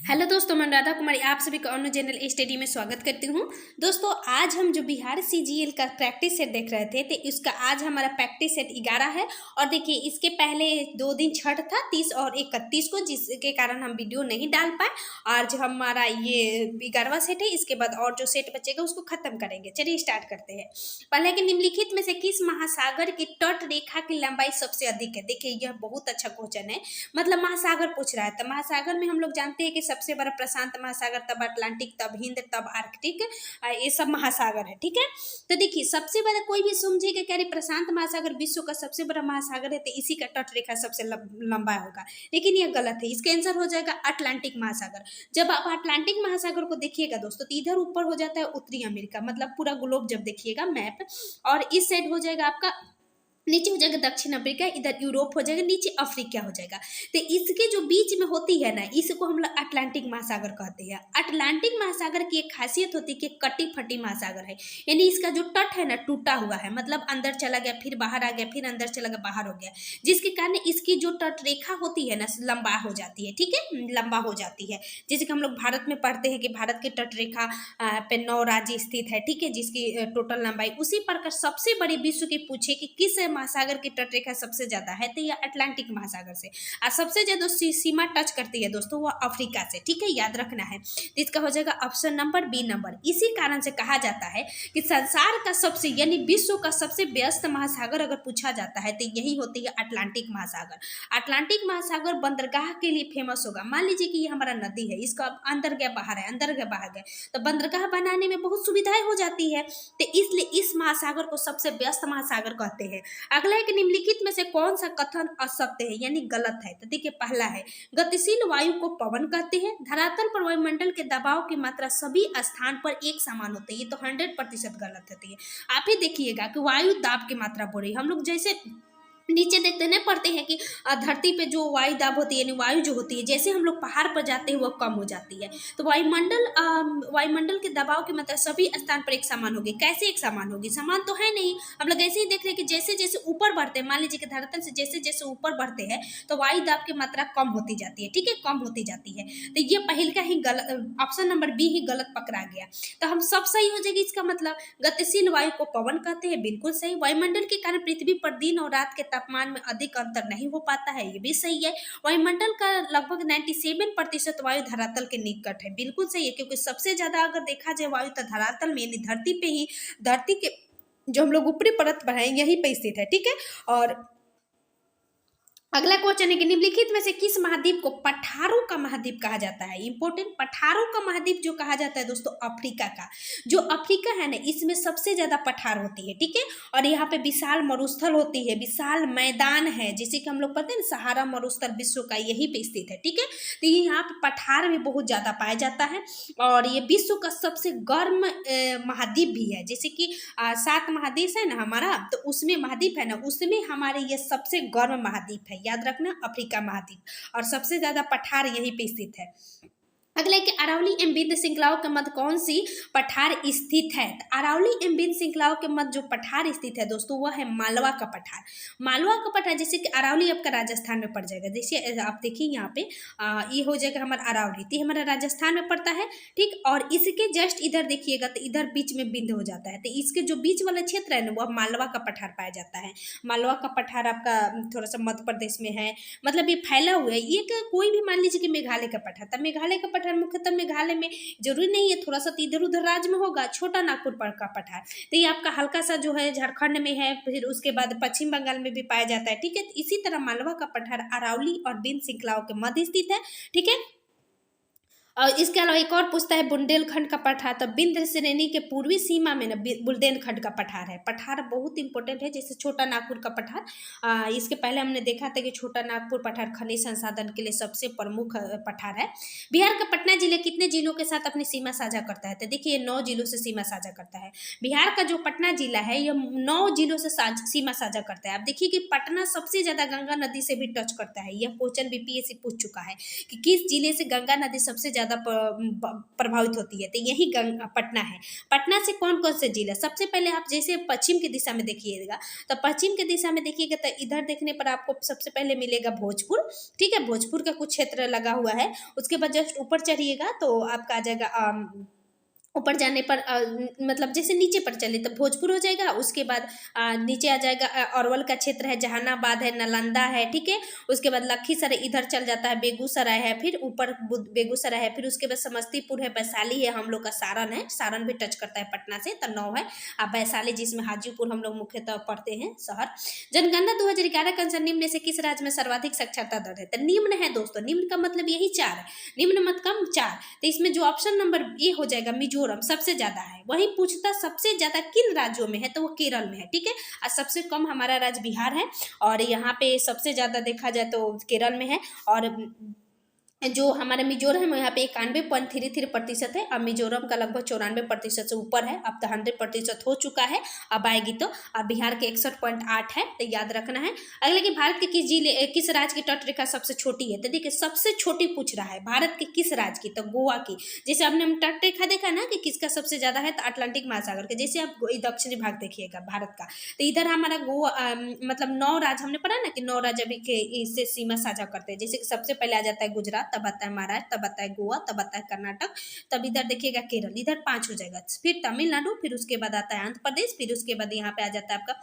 Hello दोस्तों, मैं राधा कुमारी आप सभी का ऑनो जनरल स्टडी में स्वागत करती हूँ। दोस्तों, आज हम जो बिहार सीजीएल का प्रैक्टिस सेट देख रहे थे, तो इसका आज हमारा प्रैक्टिस सेट 11 है। और देखिए, इसके पहले 2 दिन छठ था, 30 और 31 को, जिसके कारण हम वीडियो नहीं डाल पाए। आज हमारा ये 11वां सेट है। इसके बाद और जो सेट बचेगा उसको खत्म करेंगे। चलिए स्टार्ट करते हैं। पहले के निम्नलिखित में से किस महासागर की तट रेखा की लंबाई सबसे अधिक है? देखिए, यह बहुत अच्छा क्वेश्चन है। मतलब महासागर पूछ रहा है, तो महासागर में हम लोग जानते हैं कि सबसे बड़ा प्रशांत महासागर, तब अटलांटिक, तब हिंद, तब आर्कटिक, ये सब महासागर है। ठीक है, तो देखिए, सबसे बड़ा कोई भी समझेगा क्या प्रशांत महासागर विश्व का सबसे बड़ा महासागर है, तो इसी का तट रेखा सबसे लंबा होगा। लेकिन यह गलत है। इसका आंसर हो जाएगा अटलांटिक महासागर। जब आप अटलांटिक महासागर को देखिएगा दोस्तों, तो इधर ऊपर हो जाता है उत्तरी अमेरिका, मतलब पूरा ग्लोब जब देखिएगा मैप, और इस साइड हो जाएगा आपका, नीचे हो जाएगा दक्षिण अफ्रीका, इधर यूरोप हो जाएगा, नीचे अफ्रीका हो जाएगा। तो इसके जो बीच में होती है ना, इसको हम लोग अटलांटिक महासागर कहते हैं। अटलांटिक महासागर की एक खासियत होती है कि कटी फटी महासागर है, यानी इसका जो तट है ना टूटा हुआ है, मतलब अंदर चला गया, फिर बाहर आ गया, फिर अंदर चला गया, बाहर हो गया, जिसके कारण इसकी जो तट रेखा होती है ना लंबा हो जाती है। ठीक है, लंबा हो जाती है। जैसे कि हम लोग भारत में पढ़ते हैं कि भारत की तट रेखा पे 9 राज्य स्थित है। ठीक है, जिसकी टोटल लंबाई, उसी प्रकार सबसे बड़ी विश्व की पूछे कि किस महासागर की तटरेखा सबसे ज्यादा है, तो यह अटलांटिक महासागर से। और सबसे ज्यादा सीमा टच करती है दोस्तों वो अफ्रीका से। ठीक है, याद रखना है। तो इसका हो जाएगा ऑप्शन नंबर बी नंबर। इसी कारण से कहा जाता है कि संसार का सबसे, यानी विश्व का सबसे व्यस्त महासागर अगर पूछा जाता है तो यही होती है अटलांटिक महासागर। अटलांटिक महासागर बंदरगाह के लिए फेमस होगा। मान लीजिए कि ये हमारा नदी है, इसका अंदर गया बाहर है, अंदर गया बाहर गया, तो बंदरगाह बनाने में बहुत सुविधाएं हो जाती है। तो इसलिए इस महासागर को सबसे व्यस्त महासागर कहते हैं। अगला एक, निम्नलिखित में से कौन सा कथन असत्य है, यानी गलत है? तो देखिए, पहला है गतिशील वायु को पवन कहते हैं। धरातल पर वायुमंडल के दबाव की मात्रा सभी स्थान पर एक समान होती है। ये तो 100% गलत होती है। आप ही देखिएगा कि वायु दाब की मात्रा बढ़ रही है। हम लोग जैसे नीचे देखते नहीं पढ़ते हैं कि धरती पे जो वायु दाब होती है, यानी वायु जो होती है, जैसे हम लोग पहाड़ पर जाते हैं वह कम हो जाती है। तो वायुमंडल के दबाव की मात्रा सभी स्थान पर एक समान होगी। कैसे एक समान होगी? समान तो है नहीं। हम लोग ऐसे ही देख रहे हैं कि जैसे जैसे ऊपर बढ़ते हैं, मान लीजिए कि धरतल से जैसे जैसे ऊपर बढ़ते हैं तो वायु दाब की मात्रा कम होती जाती है। ठीक है, कम होती जाती है। तो ये पहल का ही गलत, ऑप्शन नंबर बी ही गलत पकड़ा गया। तो हम सब सही हो जाएगी। इसका मतलब गतिशील वायु को पवन कहते हैं, बिल्कुल सही। वायुमंडल के कारण पृथ्वी पर दिन और रात के तापमान में अधिक अंतर नहीं हो पाता है, ये भी सही है। वायुमंडल का लगभग 97% वायु धरातल के निकट है, बिल्कुल सही है। क्योंकि सबसे ज्यादा अगर देखा जाए वायु तो धरातल में, यानी धरती पे ही, धरती के जो हम लोग ऊपरी परत पर है यहीं पे स्थित है। ठीक है, और अगला क्वेश्चन है कि निम्नलिखित में से किस महाद्वीप को पठारों का महाद्वीप कहा जाता है? इंपोर्टेंट, पठारों का महाद्वीप जो कहा जाता है दोस्तों अफ्रीका का। जो अफ्रीका है ना, इसमें सबसे ज्यादा पठार होती है। ठीक है, और यहाँ पे विशाल मरुस्थल होती है, विशाल मैदान है, जिसे कि हम लोग पढ़ते हैं ना सहारा मरुस्थल विश्व का यही पे स्थित है। ठीक है, तो ये यहाँ पे पठार भी बहुत ज्यादा पाया जाता है। और ये विश्व का सबसे गर्म महाद्वीप भी है। जैसे कि 7 महादेश है ना हमारा, तो उसमें महाद्वीप है ना, उसमें हमारे ये सबसे गर्म महाद्वीप है। याद रखना, अफ्रीका महाद्वीप, और सबसे ज्यादा पठार यहीं पे स्थित है। अगला कि अरावली एवं विंध्य श्रृंखलाओं के मध्य कौन सी पठार स्थित है? तो अरावली एवं विंध्य श्रृंखलाओं के मध्य जो पठार स्थित है दोस्तों वह है मालवा का पठार। मालवा का पठार, जैसे कि अरावली आपका राजस्थान में पड़ जाएगा। जैसे आप देखिए यहाँ पे ये हो जाएगा हमारा अरावली, तो हमारा राजस्थान में पड़ता है। ठीक, और इसके जस्ट इधर देखिएगा तो इधर बीच में विंध्य हो जाता है, तो इसके जो बीच वाला क्षेत्र है ना वह मालवा का पठार पाया जाता है। मालवा का पठार आपका थोड़ा सा मध्य प्रदेश में है, मतलब ये फैला हुआ है। ये कोई भी मान लीजिए कि मेघालय का पठार, तब मेघालय का पठार मुख्यतः मेघालय में, जरूरी नहीं है, थोड़ा सा इधर उधर राज्य में होगा। छोटा नागपुर पर का पठार, तो ये आपका हल्का सा जो है झारखंड में है, फिर उसके बाद पश्चिम बंगाल में भी पाया जाता है। ठीक है, इसी तरह मालवा का पठार अरावली और विंध्य श्रृंखलाओं के मध्य स्थित है। ठीक है, और इसके अलावा एक और पूछता है बुंदेलखंड का पठार, तो विंध्य श्रेणी के पूर्वी सीमा में ना बुंदेलखंड का पठार है। पठार बहुत इंपॉर्टेंट है। जैसे छोटा नागपुर का पठार, इसके पहले हमने देखा था कि छोटा नागपुर पठार खनिज संसाधन के लिए सबसे प्रमुख पठार है। बिहार का पटना जिले कितने जिलों के साथ अपनी सीमा साझा करता है? तो देखिए 9 जिलों से सीमा साझा करता है। बिहार का जो पटना जिला है यह 9 जिलों से सीमा साझा करता है। आप देखिए कि पटना सबसे ज्यादा गंगा नदी से भी टच करता है। यह क्वेश्चन बीपीएससी पूछ चुका है कि किस जिले से गंगा नदी सबसे ज़्यादा प्रभावित होती है, तो यही पटना है। पटना से कौन कौन से जिला, सबसे पहले आप जैसे पश्चिम की दिशा में देखिएगा, तो पश्चिम की दिशा में देखिएगा तो इधर देखने पर आपको सबसे पहले मिलेगा भोजपुर। ठीक है, भोजपुर का कुछ क्षेत्र लगा हुआ है। उसके बाद जस्ट ऊपर चढ़िएगा तो आपका आ जाएगा, ऊपर जाने पर मतलब जैसे नीचे पर चले तो भोजपुर हो जाएगा। उसके बाद नीचे आ जाएगा अरवल का क्षेत्र है, जहानाबाद है, नालंदा है। ठीक है, उसके बाद लखीसराय इधर चल जाता है, बेगूसराय है, फिर ऊपर बेगूसराय है, फिर उसके बाद समस्तीपुर है, वैशाली है, हम लोग का सारण है, सारण भी टच करता है पटना से, तो 9 है। अब वैशाली जिसमें हाजीपुर हम लोग मुख्यतः पढ़ते हैं शहर। जनगणना 2011 के अनुसार निम्न में से किस राज्य में सर्वाधिक साक्षरता दर है, तो निम्न है दोस्तों, निम्न का मतलब यही 4 है, निम्न मत कम 4। तो इसमें जो ऑप्शन नंबर ए हो जाएगा मिजोरम सबसे ज्यादा है। वही पूछता सबसे ज्यादा किन राज्यों में है, तो वो केरल में है। ठीक है, और सबसे कम हमारा राज्य बिहार है, और यहाँ पे सबसे ज्यादा देखा जाए तो केरल में है। और जो हमारे मिजोरम है यहाँ पे 91.33% है, और मिजोरम का लगभग 94% से ऊपर है। अब तो 100% हो चुका है, अब आएगी तो। अब बिहार के 61.8 है, तो याद रखना है। अगले कि भारत के किस राज्य की तट रेखा सबसे छोटी है, तो देखिए सबसे छोटी पूछ रहा है, भारत के किस राज्य की, तो गोवा की। जैसे आपने तट रेखा देखा ना कि किसका सबसे ज्यादा है, तो अटलांटिक महासागर के। जैसे आप दक्षिणी भाग देखिएगा भारत का, तो इधर हमारा गोवा मतलब 9 राज्य हमने पढ़ा ना कि 9 राज्य अभी के इससे सीमा साझा करते हैं। जैसे कि सबसे पहले आ जाता है गुजरात, तब आता है महाराष्ट्र, तब आता है गोवा, तब आता है कर्नाटक, तब इधर देखिएगा केरल, इधर 5 हो जाएगा, फिर तमिलनाडु, फिर उसके बाद आता है आंध्र प्रदेश, फिर उसके बाद यहाँ पे आ जाता है आपका,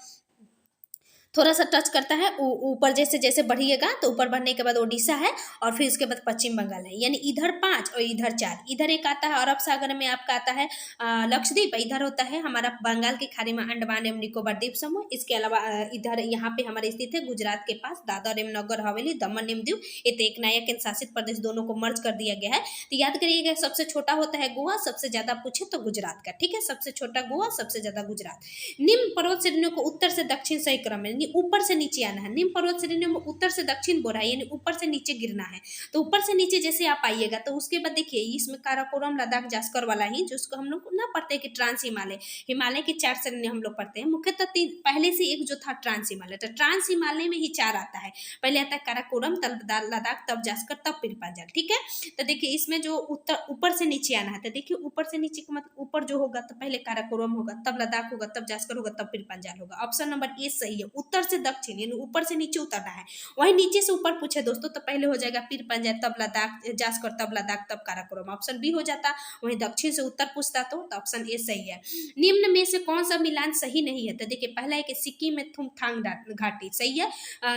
थोड़ा सा टच करता है ऊपर, जैसे जैसे बढ़िएगा तो ऊपर बढ़ने के बाद ओडिशा है, और फिर उसके बाद पश्चिम बंगाल है। यानी इधर 5 और इधर 4। इधर एक आता है अरब सागर में आपका आता है लक्षद्वीप, इधर होता है हमारा बंगाल की खाड़ी में अंडमान एवं निकोबार द्वीप समूह। इसके अलावा इधर यहाँ पे हमारे स्थित है गुजरात के पास दादर एवं नगर हवेली, दमन एवं दीव। ये तो एक नया केंद्र शासित प्रदेश, दोनों को मर्ज कर दिया गया है। तो याद करिएगा सबसे छोटा होता है गोवा, सबसे ज्यादा पूछे तो गुजरात का। ठीक है, सबसे छोटा गोवा, सबसे ज्यादा गुजरात। निम्न पर्वत श्रेणियों को उत्तर से दक्षिण सही क्रम में, ऊपर से नीचे आना है। निम्न पर्वत श्रेणियों में उत्तर से दक्षिण बोल रहा है, यानी ऊपर से नीचे गिरना है। तो ऊपर से नीचे जैसे आप आइएगा तो उसके बाद देखिए इसमें काराकोरम, लद्दाख, जास्कर वाला ही, जिसको हम लोग ना पढ़ते हैं कि ट्रांस हिमालय, हिमालय की 4 श्रेणी हम लोग पढ़ते हैं मुख्यतः। पहले से एक जो था ट्रांस हिमालय, तो ट्रांस हिमालय में ही 4 आता है। पहले आता है काराकोरम, तब लद्दाख, तब जास्कर, तब पीर पंजाल। ठीक है, तो देखिए इसमें जो ऊपर से नीचे आना है, तो देखिए ऊपर से नीचे का मतलब ऊपर जो होगा तो पहले काराकोरम होगा, तब लद्दाख होगा, तब जास्कर होगा, तब पीर पंजाल होगा। ऑप्शन नंबर ए सही है, उत्तर से दक्षिण, यानी ऊपर से नीचे उतरना है। वही नीचे से ऊपर पूछे दोस्तों तो पहले हो जाएगा पीर पंजाल, तब लद्दाख, जास्कर, तब लद्दाख, तब काराकोरम। ऑप्शन बी हो जाता। वही दक्षिण से उत्तर पूछता तो ऑप्शन ए सही है। निम्न में से कौन सा मिलान सही नहीं है, तो देखिए पहला है कि सिक्किम में थुमथांग घाटी, सही है।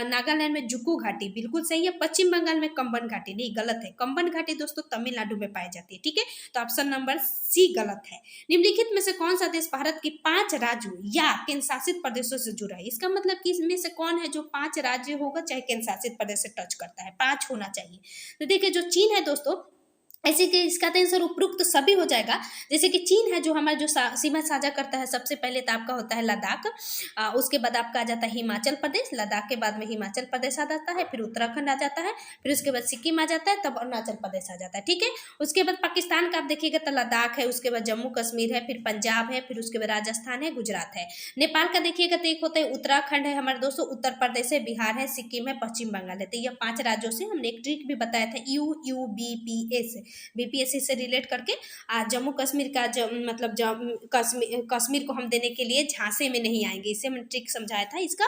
नागालैंड में जुकू घाटी, बिल्कुल सही है। पश्चिम बंगाल में कंबन घाटी, नहीं, गलत है। कंबन घाटी दोस्तों तमिलनाडु में पाई जाती है। ठीक है, तो ऑप्शन नंबर सी गलत है। निम्नलिखित में से कौन सा देश भारत के 5 राज्यों या केंद्र शासित प्रदेशों से जुड़ा है, इसका मतलब कि इसमें से कौन है जो 5 राज्य होगा चाहे केंद्र शासित प्रदेश से टच करता है, 5 होना चाहिए। तो देखिए जो चीन है दोस्तों, ऐसे कि इसका तो आंसर उपरोक्त तो सभी हो जाएगा। जैसे कि चीन है जो हमारा जो सीमा साझा करता है, सबसे पहले तो आपका होता है लद्दाख, उसके बाद आपका आ जाता है हिमाचल प्रदेश, लद्दाख के बाद में हिमाचल प्रदेश आ जाता है, फिर उत्तराखंड आ जाता है, फिर उसके बाद सिक्किम आ जाता है, तब अरुणाचल प्रदेश आ जाता है। ठीक है, उसके बाद पाकिस्तान का आप देखिएगा तो लद्दाख है, उसके बाद जम्मू कश्मीर है, फिर पंजाब है, फिर उसके बाद राजस्थान है, गुजरात है। नेपाल का देखिएगा तो एक होता है उत्तराखंड है हमारे दोस्तों, उत्तर प्रदेश है, बिहार है, सिक्किम है, पश्चिम बंगाल है। तो ये 5 राज्यों से हमने एक ट्रिक भी बताया था, UUBPS, बीपीएससी से रिलेट करके। जम्मू कश्मीर का मतलब कश्मीर को हम देने के लिए झांसे में नहीं आएंगे, इसे हमने ट्रिक समझाया था इसका।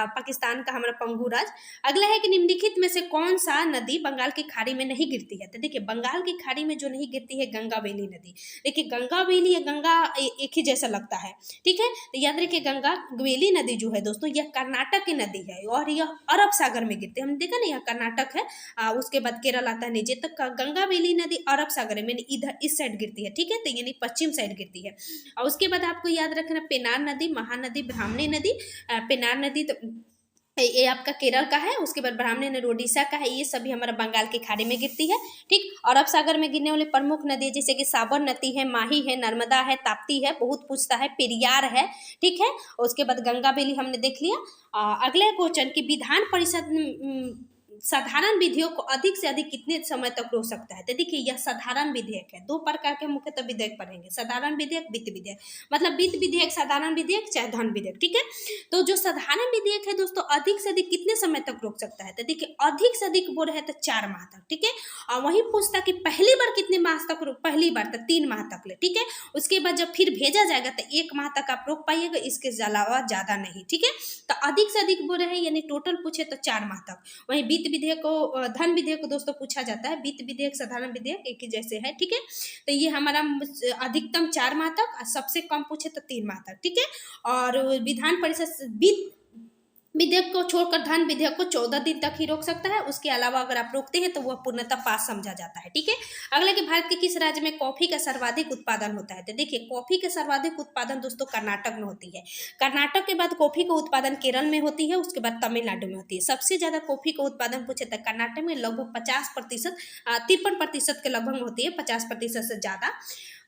पाकिस्तान का हमारा पंगू राज। अगला है कि निम्नलिखित में से कौन सा नदी बंगाल की खाड़ी में नहीं गिरती है, तो देखिए बंगाल की खाड़ी में जो नहीं गिरती है गंगा बेली नदी। देखिए गंगा बेली या गंगा एक ही जैसा लगता है। ठीक है, तो याद रखिए गंगा बेली नदी जो है दोस्तों यह कर्नाटक की नदी है, और यह अरब सागर में गिरती है। हमने देखा ना यह कर्नाटक है, उसके बाद केरल आता है नीचे तक। गंगा बेली नदी अरब सागर में इधर इस साइड गिरती है। ठीक है, तो यानी पश्चिम साइड गिरती है। और उसके बाद आपको याद रखना पेनार नदी, महानदी, ब्राह्मणी नदी। पेनार नदी तो ये आपका केरल का है, उसके बाद ब्राह्मणी नदी ओडिशा का है, ये सभी हमारा बंगाल की खाड़ी में गिरती है। ठीक, अरब सागर में गिरने वाले प्रमुख नदी जैसे कि साबरमती है, माही है, नर्मदा है, ताप्ती है, बहुत पूछता है, पेरियार है। ठीक है, उसके बाद गंगा बेली हमने देख लिया। अगले क्वेश्चन की विधान परिषद साधारण विधेयक को अधिक से अधिक कितने समय तक रोक सकता है? तो देखिए यह साधारण विधेयक है। दो प्रकार के मुख्यतः विधेयक पढ़ेंगे, साधारण विधेयक, वित्त विधेयक। मतलब वित्त विधेयक, साधारण विधेयक, चाहे धन विधेयक, ठीक है। तो जो साधारण विधेयक है दोस्तों, अधिक से अधिक कितने समय तक रोक सकता है? तो देखिए अधिक से अधिक बोल रहे हैं तो 4 माह तक, ठीक है। और वही पूछता कि पहली बार कितने माह तक, पहली बार तो 3 माह तक ले, ठीक है। उसके बाद जब फिर भेजा जाएगा तो 1 माह तक आप रोक पाइएगा, इसके अलावा ज्यादा नहीं, ठीक है। तो अधिक से अधिक बोल रहे हैं यानी टोटल पूछे तो 4 माह तक। वही वित्त विधेयक को, धन विधेयक को दोस्तों पूछा जाता है, वित्त विधेयक साधारण विधेयक एक ही जैसे है, ठीक है। तो ये हमारा अधिकतम 4 माह तक, सबसे कम पूछे तो 3 माह तक, ठीक है। और विधान परिषद वित्त विधेयक को छोड़कर धन विधेयक को 14 दिन तक ही रोक सकता है। उसके अलावा अगर आप रोकते हैं तो वह पूर्णतः पास समझा जाता है, ठीक है। अगला कि भारत के किस राज्य में कॉफी का सर्वाधिक उत्पादन होता है? तो देखिए कॉफी का सर्वाधिक उत्पादन दोस्तों कर्नाटक में होती है। कर्नाटक के बाद कॉफी का उत्पादन केरल में होती है, उसके बाद तमिलनाडु में होती है। सबसे ज्यादा कॉफी का उत्पादन पूछे तो कर्नाटक में लगभग 50%, 53% के लगभग होती है, 50% से ज्यादा,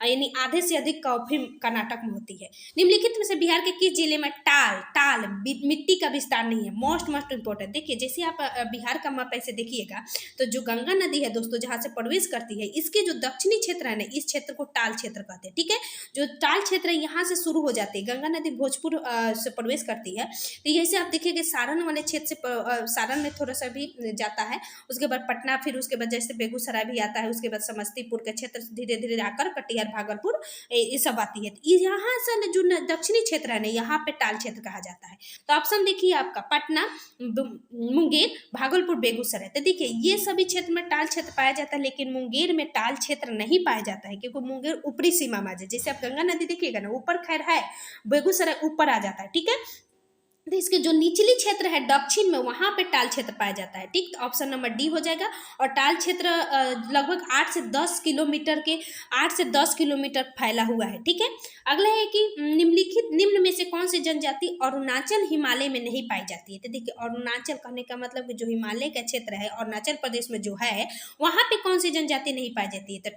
यानी आधे से अधिक कॉफी कर्नाटक में होती है। निम्नलिखित में से बिहार के किस जिले में टाल मिट्टी का विस्तार नहीं है? Most important. देखिए जैसे आप बिहार का मैप ऐसे देखिएगा तो जो गंगा नदी है दोस्तों जहाँ से प्रवेश करती है, इसके जो दक्षिणी क्षेत्र है ना, इस क्षेत्र को टाल क्षेत्र कहते हैं, ठीक है। जो टाल क्षेत्र है यहाँ से शुरू हो जाती है, गंगा नदी भोजपुर से प्रवेश करती है। तो जैसे आप देखिएगा सारण वाले क्षेत्र से, सारण में थोड़ा सा भी जाता है, उसके बाद पटना, फिर उसके बाद जैसे बेगूसराय भी आता है, उसके बाद समस्तीपुर के क्षेत्र से धीरे धीरे आकर कटिहार, भागलपुर, ये सब आती है। यहाँ से जो दक्षिणी क्षेत्र है ना, यहाँ पे टाल क्षेत्र कहा जाता है। तो ऑप्शन देखिए आपका पटना, मुंगेर, भागलपुर, बेगूसराय। तो देखिए ये सभी क्षेत्र में टाल क्षेत्र पाया जाता है, लेकिन मुंगेर में टाल क्षेत्र नहीं पाया जाता है क्योंकि मुंगेर ऊपरी सीमा में है। जैसे आप गंगा नदी देखिएगा ना, ऊपर खैर है, बेगूसराय ऊपर आ जाता है, ठीक है। तो इसके जो निचली क्षेत्र है दक्षिण में, वहां पे टाल क्षेत्र पाया जाता है, ठीक। तो ऑप्शन नंबर डी हो जाएगा। और टाल क्षेत्र लगभग 8 से 10 किलोमीटर फैला हुआ है, ठीक है। अगला है कि निम्न में से कौन सी जनजाति अरुणाचल हिमालय में नहीं पाई जाती है? तो देखिए अरुणाचल कहने का मतलब कि जो हिमालय का क्षेत्र है, अरुणाचल प्रदेश में जो है, वहां पे कौन सी जनजाति नहीं पाई जाती है? तो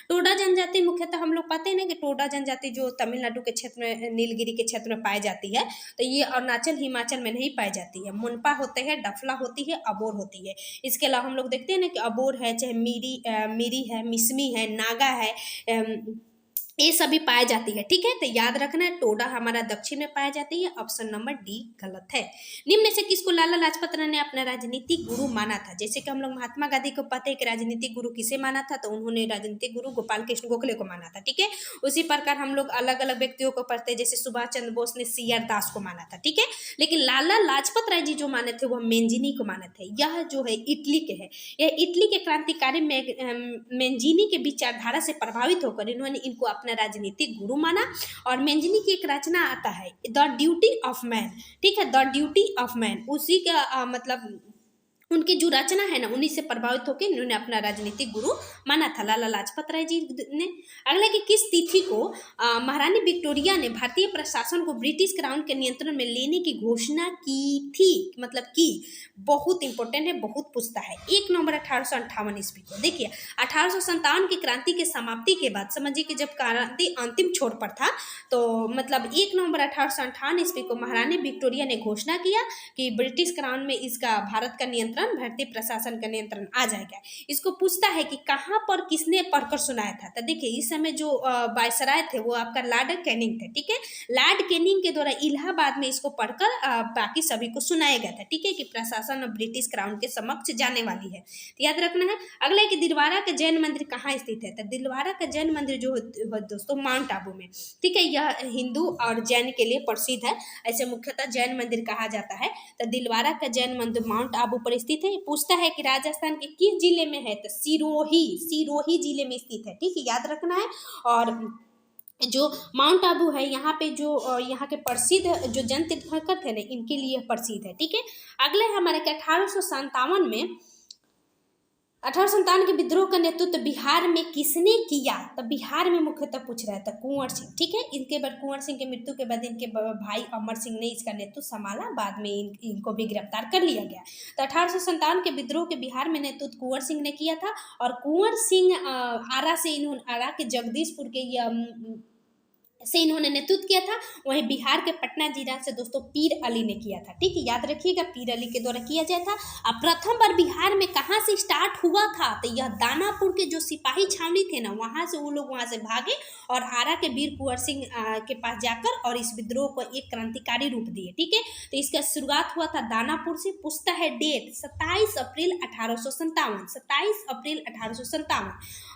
टोडा जनजाति मुख्यतः हम लोग पाते हैं ना कि टोडा जनजाति जो तमिलनाडु के क्षेत्र में, नीलगिरी के क्षेत्र में पाई जाती है। तो ये अरुणाचल हिमाचल में नहीं पाई जाती है। मुनपा होते हैं, डफला होती है, अबोर होती है। इसके अलावा हम लोग देखते हैं ना कि अबोर है, चाहे मीरी है, मिसमी है, नागा है, ये सभी पाई जाती है, ठीक है। तो याद रखना है टोडा हमारा दक्षिण में पाई जाती है। ऑप्शन नंबर डी गलत है। निम्न में से किसको लाला लाजपत राय ने अपना राजनीतिक गुरु माना था? जैसे कि हम लोग महात्मा गांधी को पता है कि राजनीतिक गुरु किसे माना था, तो उन्होंने राजनीतिक गुरु गोपाल कृष्ण गोखले को माना था, ठीक है। उसी प्रकार हम लोग अलग अलग व्यक्तियों को पढ़ते हैं, जैसे सुभाष चंद्र बोस ने CR दास को माना था, ठीक है। लेकिन लाला लाजपत राय जी जो माने थे वह मेंजिनी को माने थे। यह जो है इटली के है, यह इटली के क्रांतिकारी मेंजिनी के विचारधारा से प्रभावित होकर इन्होंने इनको अपना राजनीतिक गुरु माना। और मेंजिनी की एक रचना आता है द ड्यूटी ऑफ मैन, ठीक है, द ड्यूटी ऑफ मैन, उसी का मतलब उनकी जो रचना है ना, उन्हीं से प्रभावित होकर इन्होंने अपना राजनीतिक गुरु माना था लाला लाजपत राय जी ने। अगला कि किस तिथि को महारानी विक्टोरिया ने भारतीय प्रशासन को ब्रिटिश क्राउन के नियंत्रण में लेने की घोषणा की थी? मतलब की, बहुत इंपॉर्टेंट है, बहुत पूछता है। 1 नवंबर 1858 ईस्वी को। देखिए 1857 की क्रांति के समाप्ति के बाद, समझिए कि जब क्रांति अंतिम छोर पर था, तो मतलब 1 नवंबर 1858 ईस्वी को महारानी विक्टोरिया ने घोषणा किया कि ब्रिटिश क्राउन में इसका भारत का नियंत्रण, भारतीय प्रशासन का नियंत्रण आ जाएगा। इसको पूछता है कि कहां पर किसने पढ़कर सुनाया था? तो देखिए इस समय जो वायसराय थे वो आपका लॉर्ड कैनिंग थे, ठीक है। लॉर्ड कैनिंग के द्वारा इलाहाबाद में इसको पढ़कर बाकी सभी को सुनाया गया था, ठीक है, कि प्रशासन अब ब्रिटिश क्राउन के समक्ष जाने वाली है। तो याद रखना है। अगला है कि दिलवारा का जैन मंदिर कहाँ स्थित है? तो दिलवारा का जैन मंदिर जो दोस्तों माउंट आबू में, ठीक है। यह हिंदू और जैन के लिए प्रसिद्ध है, ऐसे मुख्यतः जैन मंदिर कहा जाता है। तो दिलवारा का जैन मंदिर माउंट आबू पर स्थित है। पूछता है कि राजस्थान के किस जिले में है? तो सिरोही जिले में स्थित है, ठीक है, याद रखना है। और जो माउंट आबू है यहाँ पे जो यहाँ के प्रसिद्ध जो जन तीर्थंकर थे ना, इनके लिए प्रसिद्ध है, ठीक है। अगले हमारे 1857 के विद्रोह का नेतृत्व बिहार में किसने किया? तो बिहार में मुख्यतः पूछ रहा था कुंवर सिंह, ठीक है। इनके बाद कुंवर सिंह की मृत्यु के बाद इनके भाई अमर सिंह ने इसका नेतृत्व संभाला, बाद में इनको भी गिरफ्तार कर लिया गया। तो 1857 के विद्रोह के बिहार में नेतृत्व कुंवर सिंह ने किया था। और कुंवर सिंह आरा के जगदीशपुर के से इन्होंने नेतृत्व किया था। वहीं बिहार के पटना जिला से दोस्तों पीर अली ने किया था। ठीक है, याद रखिएगा, पीर अली के द्वारा किया जाता। अब प्रथम बार बिहार में कहाँ से स्टार्ट हुआ था, तो यह दानापुर के जो सिपाही छावनी थे ना, वहाँ से वो लोग वहाँ से भागे और आरा के वीर कुंवर सिंह के पास जाकर और इस विद्रोह को एक क्रांतिकारी रूप दिए। ठीक है, तो इसका शुरुआत हुआ था दानापुर से। पूछता है डेट 27 अप्रैल 1857, 27 अप्रैल 1857।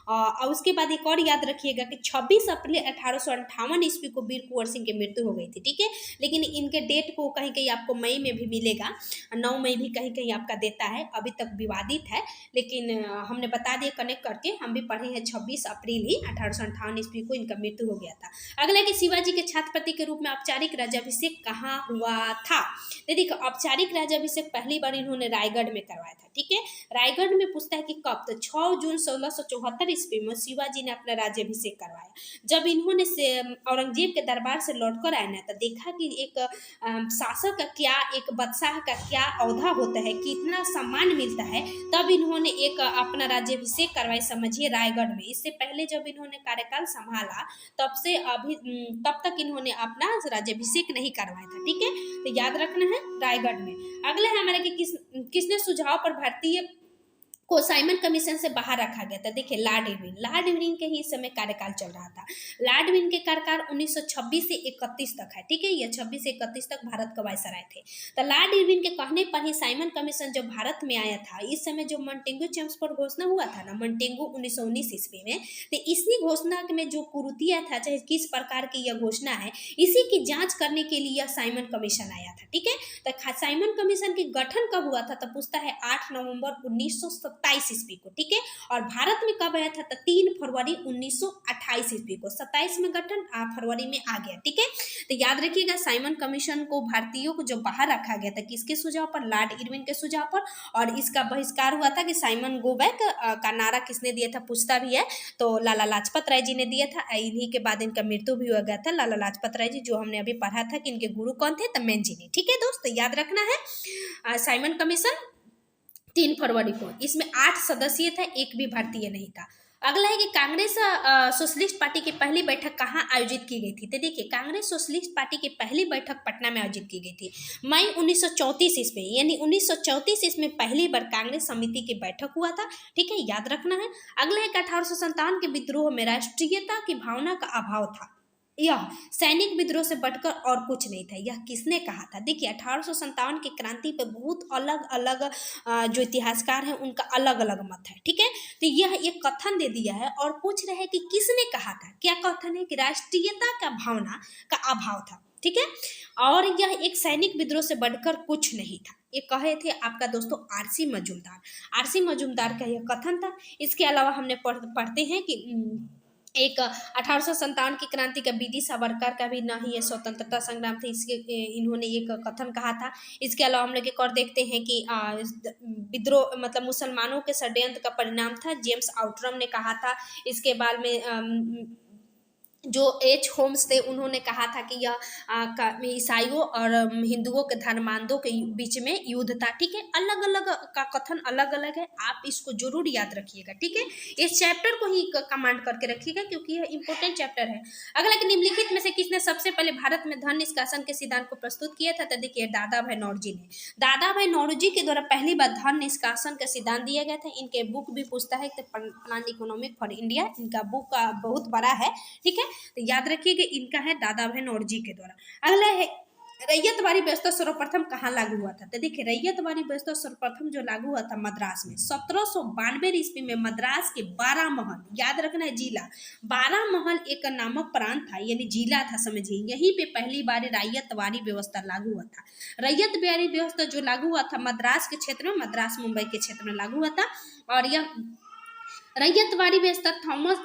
और उसके बाद एक और याद रखिएगा कि 26 अप्रैल 1858 ईस्वी को वीर कुंवर सिंह की मृत्यु हो गई थी। ठीक है, लेकिन इनके डेट को कहीं कहीं आपको मई में भी मिलेगा, 9 मई भी कहीं कहीं आपका देता है, अभी तक विवादित है, लेकिन हमने बता दिया कनेक्ट करके, हम भी पढ़े हैं 26 अप्रैल ही 1858 ईस्वी को इनका मृत्यु हो गया था। अगला कि शिवाजी के छत्रपति के रूप में औपचारिक राज्याभिषेक कहाँ हुआ था। देखिए, औपचारिक राज्याभिषेक पहली बार इन्होंने रायगढ़ में करवाया था। ठीक है, रायगढ़ में पूछता है कि कब, तो 6 जून 1674 ईस्वी में शिवाजी ने अपना राज्याभिषेक करवाया। जब इन्होंने औरंगजेब के दरबार से लौटकर आए ना, तो देखा कि एक शासक का क्या, एक बादशाह का क्या औहदा होता है, कितना सम्मान मिलता है, तब इन्होंने एक अपना राज्याभिषेक करवाया, समझिए रायगढ़ में। इससे पहले जब इन्होंने कार्यकाल संभाला तब से अभी तब तक इन्होंने अपना राज्याभिषेक नहीं करवाया था। ठीक है, तो याद रखना है रायगढ़ में। अगला है हमारे कि किसने सुझाव पर भारतीय को साइमन कमीशन से बाहर रखा गया था। देखिए, लॉर्ड इरविन, लॉर्ड इरविन के ही इस समय कार्यकाल चल रहा था। लॉर्ड इरविन के कार्यकाल 1926 से 31 तक है। ठीक है, ये 26 से 31 तक भारत का वायसराय थे। तो लॉर्ड इरविन के कहने पर ही साइमन कमीशन जब भारत में आया था, इस समय जो मॉन्टेगू चैम्प्स पर घोषणा हुआ था ना, मॉन्टेगू 1919 ईस्वी में, तो इसी घोषणा में जो कुरीतियां था, चाहे किस प्रकार की यह घोषणा है, इसी की जांच करने के लिए यह साइमन कमीशन आया था। ठीक है, तो साइमन कमीशन के गठन कब हुआ था, तो पूछता है 8 नवंबर 1927 ईस्वी को। ठीक है, और भारत में कब आया था, तो 3 फरवरी 1928 ईस्वी को। 27 में गठन, फरवरी में आ गया। ठीक है, तो याद रखिएगा, साइमन कमीशन को भारतीयों को जो बाहर रखा गया था, किसके सुझाव पर, लॉर्ड इरविन के सुझाव पर। और इसका बहिष्कार हुआ था कि साइमन गो बैक का नारा किसने दिया था, पूछता भी है, तो लाला लाजपत राय जी ने दिया था। इन्हीं के बाद इनका मृत्यु भी हो गया था, लाला लाजपत राय जी, जो हमने अभी पढ़ा था कि इनके गुरु कौन थे, तमेंजीनी। ठीक है दोस्तों, याद रखना है साइमन कमीशन 3 फरवरी को। इसमें 8 सदस्यीय था, एक भी भारतीय नहीं था। अगला है कि कांग्रेस सोशलिस्ट पार्टी की पहली बैठक कहाँ आयोजित की गई थी। तो देखिए, कांग्रेस सोशलिस्ट पार्टी की पहली बैठक पटना में आयोजित की गई थी मई 1934 ईस्वी, यानी 1934 ईस्वी में पहली बार कांग्रेस समिति की बैठक हुआ था। ठीक है, याद रखना है। अगला है कि 1857 के विद्रोह में राष्ट्रीयता की भावना का अभाव था। यह सैनिक विद्रोह से बढ़कर और कुछ नहीं था। यह किसने कहा था। देखिए, 1857 की क्रांति पर बहुत अलग अलग जो इतिहासकार हैं उनका अलग अलग मत है। ठीक है, तो यह एक कथन दे दिया है और पूछ रहे हैं कि किसने कहा था। क्या कथन है कि राष्ट्रीयता का भावना का अभाव था। ठीक है, और यह एक सैनिक विद्रोह से बढ़कर कुछ नहीं था। ये कहे थे आपका दोस्तों आरसी मजूमदार। आरसी मजूमदार का यह कथन था। इसके अलावा हमने पढ़ते हैं कि एक 1857 की क्रांति का बीडी सावरकर का भी ना ही ये स्वतंत्रता संग्राम थे, इसके इन्होंने एक कथन कहा था। इसके अलावा हम लोग एक और देखते हैं कि विद्रोह मतलब मुसलमानों के षड्यंत्र का परिणाम था, जेम्स आउटरम ने कहा था। इसके बाद में जो एच होम्स थे उन्होंने कहा था कि यह ईसाइयों और हिंदुओं के धर्मांधों के बीच में युद्ध था। ठीक है, अलग अलग का कथन अलग अलग है, आप इसको जरूर याद रखिएगा। ठीक है, इस चैप्टर को ही कमांड करके रखिएगा क्योंकि यह इंपॉर्टेंट चैप्टर है। अगला कि निम्नलिखित में से किसने सबसे पहले भारत में धन निष्कासन के सिद्धांत को प्रस्तुत किया था। तो देखिए, दादा भाई नौरोजी ने। दादा भाई नौरोजी के द्वारा पहली बार धन निष्कासन का सिद्धांत दिया गया था। इनके बुक भी पूछता है, प्लान इकोनॉमिक फॉर इंडिया, इनका बुक बहुत बड़ा है। ठीक है, तो याद रखिए कि इनका है दादा भाई नौरोजी के द्वारा। अगला है रैयतवाड़ी व्यवस्था सर्वप्रथम कहाँ लागू हुआ था। तो देखिए, रैयतवाड़ी व्यवस्था सर्वप्रथम जो लागू हुआ था मद्रास में 1792 ईस्वी में। मद्रास के 12 महल, याद रखना है जिला, 12 महल एक नामक प्रांत था, यानी जिला था, समझिए। यहीं पे पहली बार रैयतवाड़ी व्यवस्था लागू हुआ था। रैयतवाड़ी व्यवस्था जो लागू हुआ था मद्रास के क्षेत्र में, मद्रास मुंबई के क्षेत्र में लागू हुआ था। और यह रैयतवाड़ी व्यवस्था थॉमस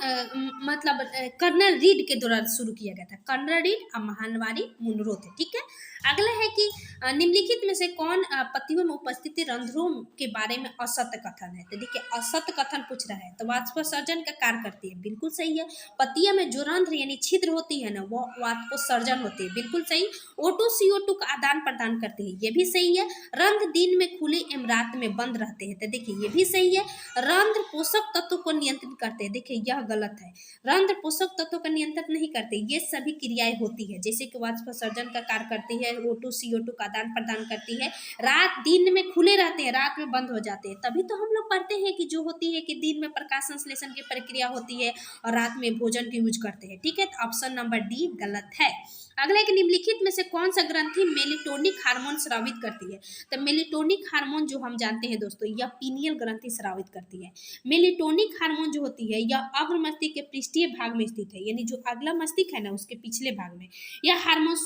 मतलब कर्नल रीड के द्वारा शुरू किया गया था। कर्नल रीड और महानवारी मुनरो थे। ठीक है, अगला है कि निम्नलिखित में से कौन पतियों में उपस्थित रंध्रों के बारे में असत्य कथन है। तो देखिए, असत्य कथन पूछ रहा है, तो वाष्पोत्सर्जन का कार्य करती है, बिल्कुल सही है। पतिया में जो रंध्र यानी छिद्र होती है ना, वो वाष्पोत्सर्जन होती है, बिल्कुल सही। O2 CO2 का आदान प्रदान करती है, ये भी सही है। रंध्र दिन में खुले एवं रात में बंद रहते हैं, तो देखिए ये भी सही है। रंध्र पोषक तत्व को नियंत्रित करते हैं। देखिए यह गलत है। रंध्र पोषक तत्वों का नियंत्रित नहीं करते। ये सभी क्रियाएं होती है, जैसे कि वाष्पोत्सर्जन का कार्य करती है, O2 CO2 का आदान प्रदान करती है। रात दिन में खुले रहते हैं, रात में बंद हो जाते हैं। तभी तो हम लोग पढ़ते हैं कि जो होती है कि दिन में प्रकाश संश्लेषण की प्रक्रिया होती है और रात में भोजन की यूज करते हैं। ठीक है, तो ऑप्शन नंबर डी गलत है। अगला एक, निम्नलिखित में से कौन सा ग्रंथि मेलेटोनिक हार्मोन स्रावित करती है? तो मेलेटोनिक हार्मोन जो हम जानते हैं दोस्तों, यह पीनियल ग्रंथि स्रावित करती है। मेलेटोनिक हार्मोन जो होती है यह अग्र मस्तिष्क के पृष्ठीय भाग में स्थित है, यानी जो अगला मस्तिष्क है ना उसके पिछले भाग में। यह हार्मोन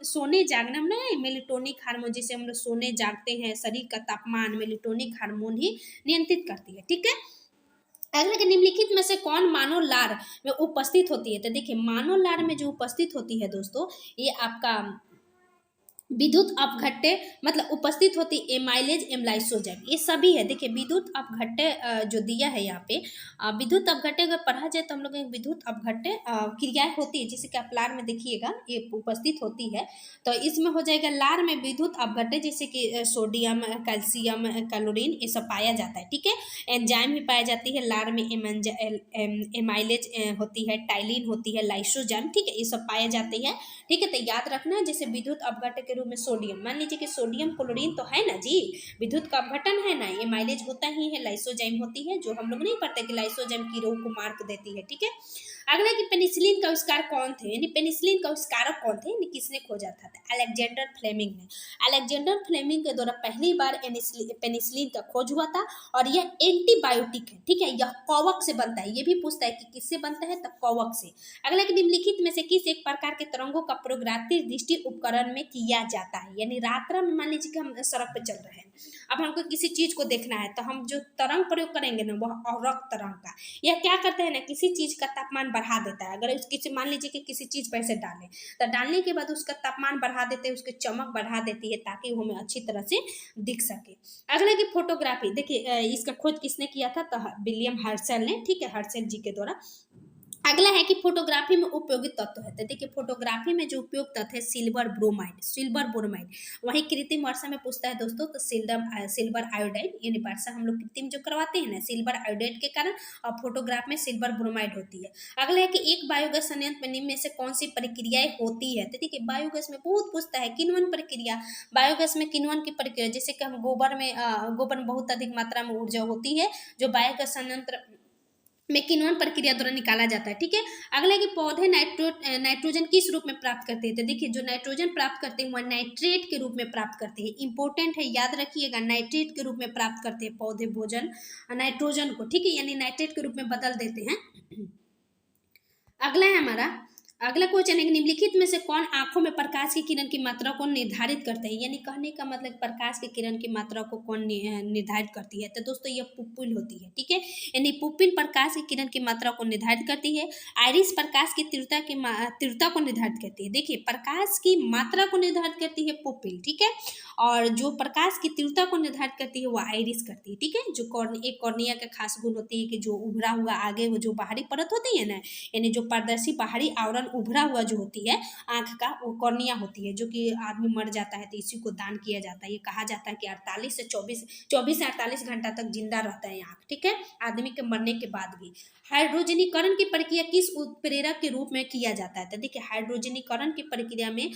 सोने जागने में नहीं, मेलेटोनिक हार्मोन जैसे हम लोग सोने जागते हैं, शरीर का तापमान मेलेटोनिक हार्मोन ही नियंत्रित करती है। ठीक है, अगले के, निम्नलिखित में से कौन मानव लार में उपस्थित होती है? तो देखिए मानव लार में जो उपस्थित होती है दोस्तों, ये आपका विद्युत अपघट्य मतलब उपस्थित होती एमाइलेज एमलाइसोजाइम, ये सभी है। देखिए विद्युत अपघट्य जो दिया है यहाँ पे, विद्युत अपघट्य अगर पढ़ा जाए तो हम लोग विद्युत अपघट्य क्रियाएं होती है, जैसे कि आप लार में देखिएगा ये उपस्थित होती है। तो इसमें हो जाएगा लार में विद्युत अपघट्य, जैसे कि सोडियम, कैल्शियम, क्लोरीन, ये सब पाया जाता है। ठीक है, एंजाइम भी पाई जाती है लार में, एमाइलेज होती है, टाइलिन होती है, लाइसोजाइम, ठीक है, ये सब पाए जाते हैं। ठीक है, तो याद रखना, जैसे विद्युत अपघट्य के रूप में सोडियम, मान लीजिए कि सोडियम क्लोरीन तो है ना जी, विद्युत का अपघटन है ना, ये माइलेज होता ही है। लाइसोजाइम होती है, जो हम लोग नहीं पढ़ते कि लाइसोजाइम कीड़ों को मार्क देती है। ठीक है, अगला कि पेनिसिलिन का आविष्कार कौन थे, यानी पेनिसिलिन का आविष्कारक कौन थे, यानी किसने खोजा था? अलेक्जेंडर फ्लेमिंग ने। अलेक्जेंडर फ्लेमिंग के द्वारा पहली बार पेनिसिलिन का खोज हुआ था, और यह एंटीबायोटिक है। ठीक है, यह कवक से बनता है। ये भी पूछता है कि किससे बनता है, तो कवक से। अगला कि निम्नलिखित में से किस एक प्रकार के तरंगों का प्रयोग रात्रि दृष्टि उपकरण में किया जाता है? यानी रात्रि में मान लीजिए कि हम सड़क पे चल रहे हैं, अब हमको किसी चीज को देखना है, तो हम जो तरंग प्रयोग करेंगे ना वह अवरक्त तरंग का। यह क्या करता है ना, किसी चीज का तापमान बढ़ा देता है। अगर किसी मान लीजिए कि किसी चीज पर ऐसे डालें, तो डालने के बाद उसका तापमान बढ़ा देते हैं, उसकी चमक बढ़ा देती है, ताकि वो हमें अच्छी तरह से दिख सके। अगला की फोटोग्राफी, देखिए इसका खोज किसने किया था? तो विलियम हर्शल ने। ठीक है, हर्शल जी के द्वारा। अगला है कि फोटोग्राफी में उपयोगी तत्व है। तो देखिए फोटोग्राफी में जो उपयोग तत्व है सिल्वर ब्रोमाइड, सिल्वर ब्रोमाइड। वहीं कृत्रिम वर्षा में पूछता है दोस्तों, तो सिल्वर आयोडाइड, यानी वर्षा हम लोग कृत्रिम जो करवाते हैं ना सिल्वर आयोडाइड के कारण, और फोटोग्राफ में सिल्वर ब्रोमाइड होती है। अगला है कि एक बायोगैस संयंत्र में निम्न में से कौन सी प्रक्रियाएं होती है? तो देखिए बायोगैस में बहुत पूछता है, किन्वन प्रक्रिया। बायोगैस में किन्वन की प्रक्रिया, जैसे कि हम गोबर में बहुत अधिक मात्रा में ऊर्जा होती है, जो बायोगैस संयंत्र में किण्वन प्रक्रिया द्वारा निकाला जाता है। ठीक है, अगला कि पौधे नाइट्रोजन किस रूप में प्राप्त करते हैं? तो देखिए जो नाइट्रोजन प्राप्त करते हैं वह नाइट्रेट के रूप में प्राप्त करते हैं। इंपॉर्टेंट है, याद रखिएगा, नाइट्रेट के रूप में प्राप्त करते हैं पौधे भोजन नाइट्रोजन को। ठीक है, यानी नाइट्रेट के रूप में बदल देते हैं। अगला है हमारा, अगला क्वेश्चन है, निम्नलिखित में से कौन आंखों में प्रकाश की किरण की मात्रा को निर्धारित करता है? यानी कहने का मतलब प्रकाश की किरण की मात्रा को कौन निर्धारित करती है? तो दोस्तों यह पुपिल होती है। ठीक है, यानी पुपिल प्रकाश की किरण की मात्रा को निर्धारित करती है। आइरिस प्रकाश की तीव्रता को निर्धारित करती है। देखिए प्रकाश की मात्रा को निर्धारित करती है पुपिल, ठीक है, और जो प्रकाश की तीव्रता को निर्धारित करती है वो आइरिस करती है। ठीक है, जो एक कॉर्निया का खास गुण होती है कि जो उभरा हुआ आगे वो जो बाहरी परत होती है ना, यानी जो पारदर्शी बाहरी आवरण उभरा हुआ जो होती है आंख का, वो कॉर्निया होती है। जो कि आदमी मर जाता है तो इसी को दान किया जाता है। ये कहा जाता है कि 48 से 24 से 48 घंटा तक जिंदा रहता है आंख। ठीक है, आदमी के मरने के बाद भी। हाइड्रोजनीकरण की प्रक्रिया किस उत्प्रेरक के रूप में किया जाता है? तो देखिए हाइड्रोजनीकरण की प्रक्रिया में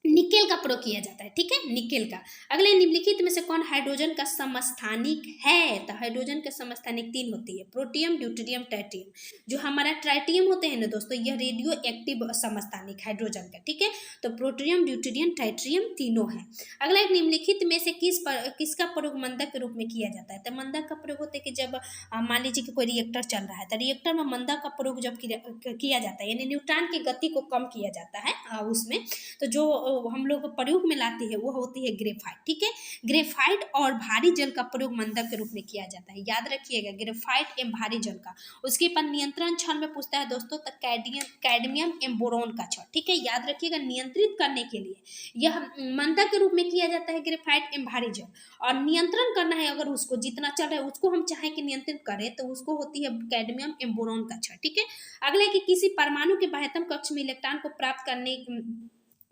निकेल का प्रयोग किया जाता है। ठीक है, निकेल का। अगले, निम्नलिखित में से कौन हाइड्रोजन का समस्थानिक है? तो हाइड्रोजन के समस्थानिक 3 होती है, प्रोटियम, ड्यूटेरियम, ट्राइटियम। जो हमारा ट्राइटियम होते हैं ना दोस्तों, यह रेडियो एक्टिव समस्थानिक हाइड्रोजन का। ठीक है, तो प्रोटियम, ड्यूटेरियम, ट्राइटियम तीनों है। अगला, एक निम्नलिखित में से किसका प्रयोग मंदक के रूप में किया जाता है? तो मंदक का प्रयोग होता है कि जब मान लीजिए कि कोई रिएक्टर चल रहा है, तो रिएक्टर में मंदक का प्रयोग जब किया जाता है, यानी न्यूट्रॉन की गति को कम किया जाता है उसमें, तो जो हम लोग प्रयोग में लाते हैं वो होती है ग्रेफाइट। ठीक है, ग्रेफाइट और भारी जल का प्रयोग मंदक के रूप में किया जाता है। याद रखिएगा, ग्रेफाइट एवं भारी जल का। उसके बाद नियंत्रण क्षण में पूछता है दोस्तों, तो कैडमियम एवं बोरोन का क्षण। ठीक है, याद रखिएगा, नियंत्रित करने के लिए यह मंदक के रूप में किया जाता है ग्रेफाइट एवं भारी जल, और नियंत्रण करना है अगर उसको जितना चल रहा है उसको हम चाहें कि नियंत्रित करें, तो उसको होती है कैडमियम एवं बोरोन का क्षण। ठीक है, अगले कि किसी परमाणु के बाह्यतम कक्ष में इलेक्ट्रॉन को प्राप्त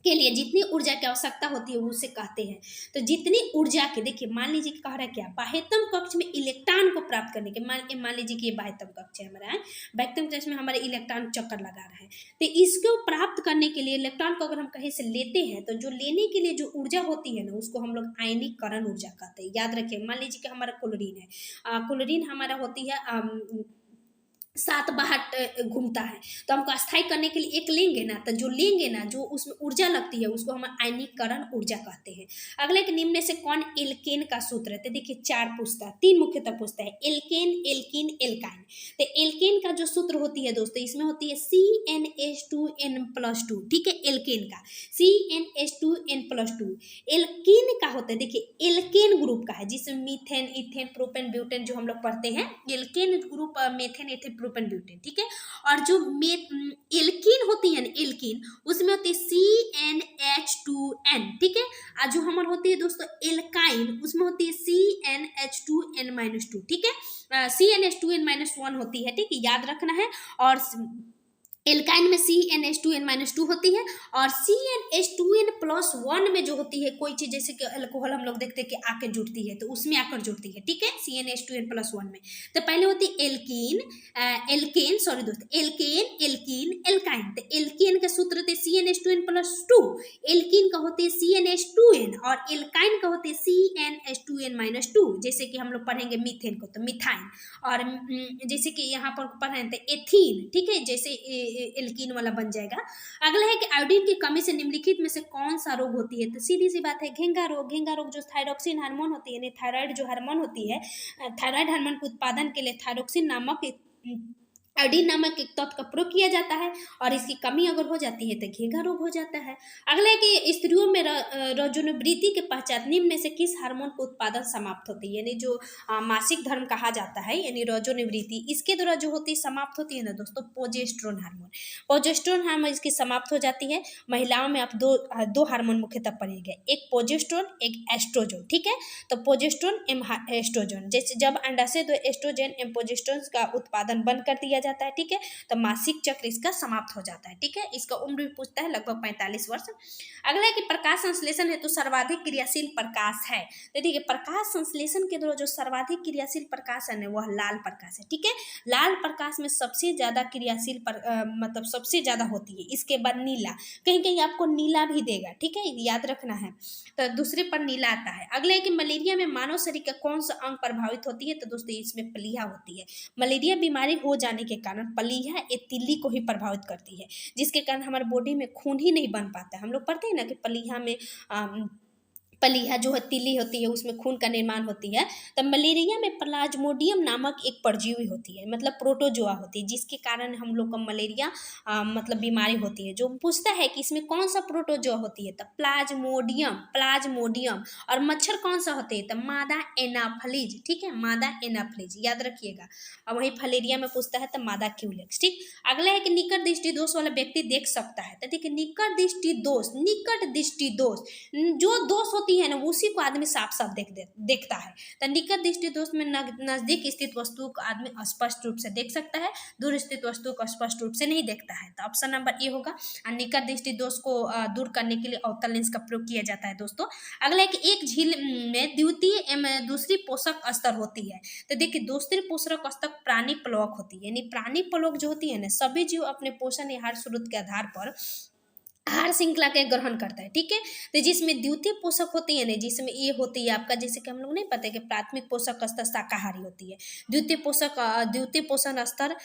के लिए जितनी ऊर्जा की आवश्यकता होती है वो उसे कहते हैं। तो जितनी ऊर्जा के, देखिए मान लीजिए कि कह रहा है क्या, बाह्यतम कक्ष में इलेक्ट्रॉन को प्राप्त करने के, मान लीजिए कि ये बाह्यतम कक्ष है हमारा, बाह्यतम कक्ष में हमारे इलेक्ट्रॉन चक्कर लगा रहा है, तो इसको प्राप्त करने के लिए इलेक्ट्रॉन को अगर हम कहीं से लेते हैं तो जो लेने के लिए जो ऊर्जा होती है ना उसको हम लोग आयनीकरण ऊर्जा कहते हैं। याद रखिए, मान लीजिए कि हमारा क्लोरीन है, क्लोरीन हमारा होती है 7 बाहर घूमता है, तो हमको अस्थायी करने के लिए एक लेंगे ना, तो जो लेंगे ना जो उसमें ऊर्जा लगती है उसको हम आयनीकरण ऊर्जा कहते हैं। अगला कि निम्न में से कौन एल्केन का सूत्र है, तो देखिए 4 पूछता है, 3 मुख्यतः पूछता है, एल्केन, एल्कीन, एल्काइन। तो एल्केन का जो सूत्र होती है दोस्तों, इसमें होती है CnH2n+2, ठीक है, एल्केन का CnH2n+2। एल्कीन का होता है, देखिए एल्केन ग्रुप का है जिसमें मीथेन, इथेन, प्रोपेन, ब्यूटेन जो हम लोग पढ़ते हैं, alkane group methane, ethane, propane, butane, ठीक है। और जो एल्कीन होती है ना, एल्कीन उसमें होती है CnH2n, ठीक है। और जो हमारे होती है दोस्तों एल्काइन, उसमें होती है CnH2n-2, ठीक है, CnH2n-1 होती है, ठीक है, याद रखना है। और एल्काइन में CnH2n-2 होती है, और CnH2n+1 में जो होती है कोई चीज़, जैसे कि अल्कोहल हम लोग देखते हैं कि आके जुड़ती है, तो उसमें आकर जुड़ती है, ठीक है, CnH2n+1 में। तो पहले होती है एल्कीन, एल्केन, सॉरी दोस्त, एल्केन, एल्कीन, एल्काइन। तो एल्केन का सूत्र होते CnH2n+2, एल्कीन का होते CnH2n, और एल्काइन का होते CnH2n-2। जैसे कि हम लोग पढ़ेंगे मीथेन को तो मिथाइन, और जैसे कि यहाँ पर पढ़ रहे थे एथीन, ठीक है, जैसे एल्कीन वाला बन जाएगा। अगला है कि आयोडीन की कमी से निम्नलिखित में से कौन सा रोग होती है, तो सीधी सी बात है घेंगा रोग। घेंगा रोग जो थायरॉक्सिन हार्मोन होती है, यानी थायराइड जो हार्मोन होती है, थायराइड हार्मोन के उत्पादन के लिए थायरॉक्सिन नामक आयोडीन नामक एक तत्व का प्रयोग किया जाता है, और इसकी कमी अगर हो जाती है तो घेंघा रोग हो जाता है। अगला है कि स्त्रियों में रजोनिवृत्ति के पश्चात निम्न में से किस हार्मोन का उत्पादन समाप्त होती है, यानी जो मासिक धर्म कहा जाता है, यानी रजोनिवृत्ति, इसके द्वारा जो होती है समाप्त होती है ना दोस्तों, प्रोजेस्टेरोन हार्मोन। प्रोजेस्टेरोन हार्मोन इसकी समाप्त हो जाती है। महिलाओं में आप दो हार्मोन मुख्यतः पढ़ेंगे, एक प्रोजेस्टेरोन, एक एस्ट्रोजन, ठीक है। तो प्रोजेस्टेरोन एवं एस्ट्रोजन, जैसे जब अंडाशय तो एस्ट्रोजन एवं प्रोजेस्टेरोन का उत्पादन बंद कर दिया जाता है, ठीक है, तो मासिक चक्र इसका समाप्त हो जाता है, ठीक है। इसका उम्र भी पूछता है लगभग 45 वर्ष। अगला है कि प्रकाश संश्लेषण हेतु सर्वाधिक क्रियाशील प्रकाश है, तो देखिए प्रकाश संश्लेषण के द्वारा जो सर्वाधिक क्रियाशील प्रकाश है वह लाल प्रकाश है, ठीक है। लाल प्रकाश में सबसे ज्यादा क्रियाशील मतलब सबसे ज्यादा होती है, इसके बाद नीला, कहीं कहीं आपको नीला भी देगा, ठीक है, याद रखना है। तो दूसरे पर नीला आता है। अगला है कि मलेरिया में मानव शरीर का कौन सा अंग प्रभावित होती है, तो दोस्तों इसमें प्लीहा होती है। मलेरिया बीमारी हो जाने के कारण प्लीहा एक तिल्ली को ही प्रभावित करती है, जिसके कारण हमारे बॉडी में खून ही नहीं बन पाता है। हम लोग पढ़ते हैं ना कि प्लीहा में प्लीहा जो है तिल्ली होती है, उसमें खून का निर्माण होती है। तो मलेरिया में प्लाज्मोडियम नामक एक परजीवी होती है, मतलब प्रोटोजोआ होती है, जिसके कारण हम लोग को मलेरिया मतलब बीमारी होती है। जो पूछता है कि इसमें कौन सा प्रोटोजोआ होती है, तो प्लाज्मोडियम, प्लाज्मोडियम। और मच्छर कौन सा होते हैं, तो मादा एनाफिलीज, ठीक है, मादा एनाफिलीज, याद रखिएगा। और वही फलेरिया में पूछता है तो मादा क्यूलेक्स, ठीक। अगला है कि निकट दृष्टि दोष वाला व्यक्ति देख सकता है, तो देखिए निकट दृष्टि दोष, निकट दृष्टि दोष, जो दोष होती है ना उसी को आदमी साफ साफ देखता है। तो निकट दृष्टि दोष में नजदीक स्थित वस्तु को आदमी स्पष्ट रूप से देख सकता है, दूर स्थित वस्तु को स्पष्ट रूप से नहीं देखता है। तो ऑप्शन नंबर ए होगा। निकट दृष्टि दोष को दूर करने के लिए अवतल लेंस का प्रयोग किया जाता है दोस्तों। अगला है कि एक झील में द्वितीय एवं दूसरी पोषक स्तर होती है, तो देखिए दूसरी पोषक स्तर प्राणी प्लवक होती है, यानी प्राणी प्लवक जो होती है ना, सभी जीव अपने पोषण या आहार स्रोत के आधार पर आहार श्रृंखला के ग्रहण करता है, ठीक है। तो जिसमें द्वितीय पोषक होती है ना, जिसमें ये होती है आपका, जैसे कि हम लोग नहीं पता है कि प्राथमिक पोषक स्तर शाकाहारी होती है, द्वितीय पोषण स्तर